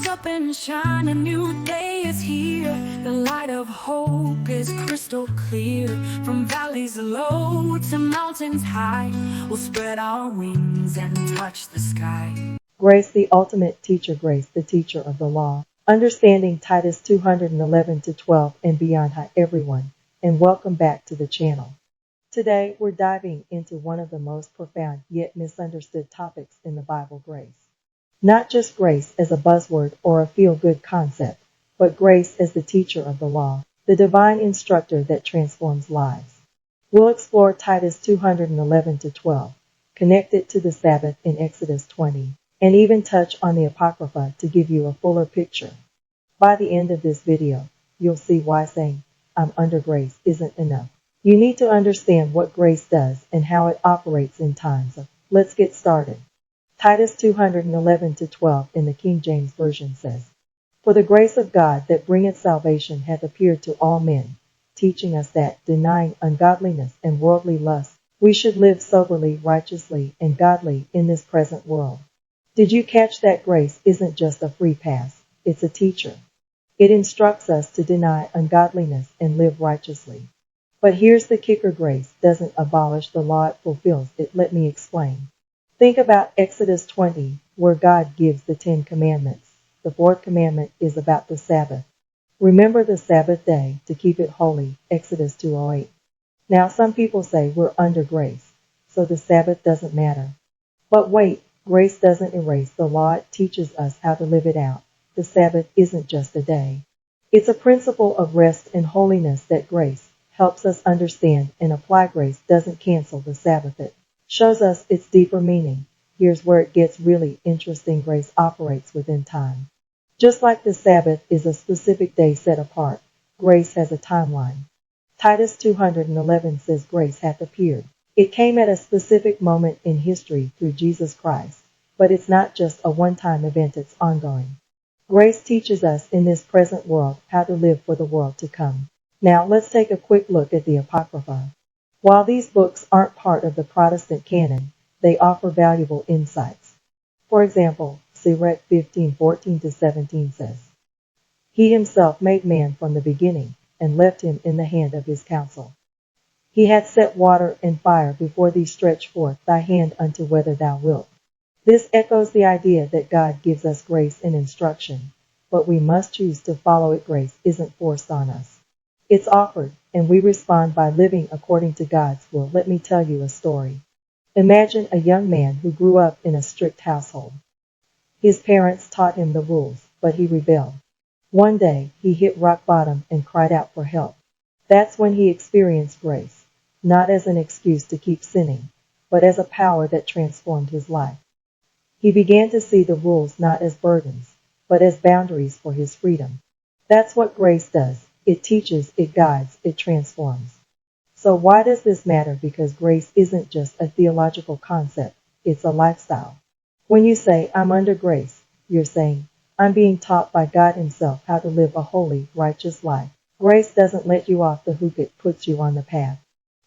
rise up and shine, a new day is here. The light of hope is crystal clear. From valleys low to mountains high, we'll spread our wings and touch the sky. Grace, the ultimate teacher, Grace, the teacher of the law. Understanding Titus 2:11-12 and beyond. Hi everyone, and welcome back to the channel. Today we're diving into one of the most profound yet misunderstood topics in the Bible, grace. Not just grace as a buzzword or a feel-good concept, but grace as the teacher of the law, the divine instructor that transforms lives. We'll explore Titus 2:11-12, connect it to the Sabbath in Exodus 20, and even touch on the Apocrypha to give you a fuller picture. By the end of this video, you'll see why saying, "I'm under grace" isn't enough. You need to understand what grace does and how it operates in times of. Let's get started. Titus 2:11-12 in the King James Version says, "For the grace of God that bringeth salvation hath appeared to all men, teaching us that, denying ungodliness and worldly lust, we should live soberly, righteously, and godly in this present world." Did you catch that grace isn't just a free pass, it's a teacher. It instructs us to deny ungodliness and live righteously. But here's the kicker, grace doesn't abolish the law, it fulfills it. Let me explain. Think about Exodus 20, where God gives the 10 commandments. The fourth commandment is about the Sabbath. Remember the Sabbath day to keep it holy, Exodus 2:08. Now some people say we're under grace, so the Sabbath doesn't matter. But wait, grace doesn't erase the law, it teaches us how to live it out. The Sabbath isn't just a day. It's a principle of rest and holiness that grace helps us understand and apply. Grace doesn't cancel the Sabbath, it shows us its deeper meaning. Here's where it gets really interesting. Grace operates within time. Just like the Sabbath is a specific day set apart, grace has a timeline. Titus 2:11 says grace hath appeared. It came at a specific moment in history through Jesus Christ, but it's not just a one-time event, it's ongoing. Grace teaches us in this present world how to live for the world to come. Now let's take a quick look at the Apocrypha. While these books aren't part of the Protestant canon, they offer valuable insights. For example, Sirach 15:14-17 says, "He himself made man from the beginning, and left him in the hand of his counsel. He hath set water and fire before thee, stretch forth thy hand unto whether thou wilt." This echoes the idea that God gives us grace and instruction, but we must choose to follow it. Grace isn't forced on us. It's offered, and we respond by living according to God's will. Let me tell you a story. Imagine a young man who grew up in a strict household. His parents taught him the rules, but he rebelled. One day, he hit rock bottom and cried out for help. That's when he experienced grace, not as an excuse to keep sinning, but as a power that transformed his life. He began to see the rules not as burdens, but as boundaries for his freedom. That's what grace does. It teaches, it guides, it transforms. So why does this matter? Because grace isn't just a theological concept, it's a lifestyle. When you say, "I'm under grace," you're saying, "I'm being taught by God himself how to live a holy, righteous life." Grace doesn't let you off the hook, it puts you on the path.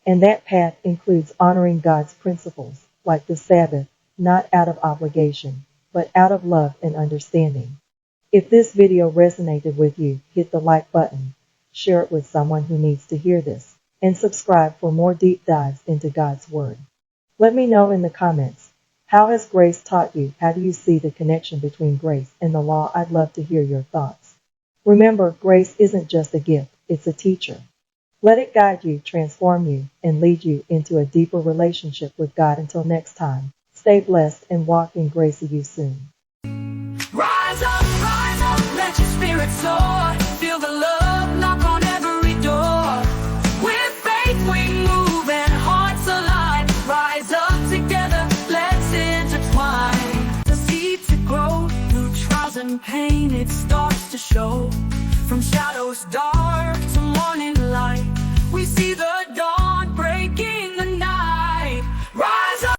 And that path includes honoring God's principles, like the Sabbath, not out of obligation, but out of love and understanding. If this video resonated with you, hit the like button, share it with someone who needs to hear this, and subscribe for more deep dives into God's Word. Let me know in the comments, how has grace taught you? How do you see the connection between grace and the law? I'd love to hear your thoughts. Remember, grace isn't just a gift, it's a teacher. Let it guide you, transform you, and lead you into a deeper relationship with God. Until next time, stay blessed and walk in grace. See you soon. Rise up, let your spirit soar. Feel the love knock on every door. With faith we move and hearts align. Rise up together, let's intertwine. The seed to grow through trials and pain, it starts to show. From shadows dark to morning light, we see the dawn.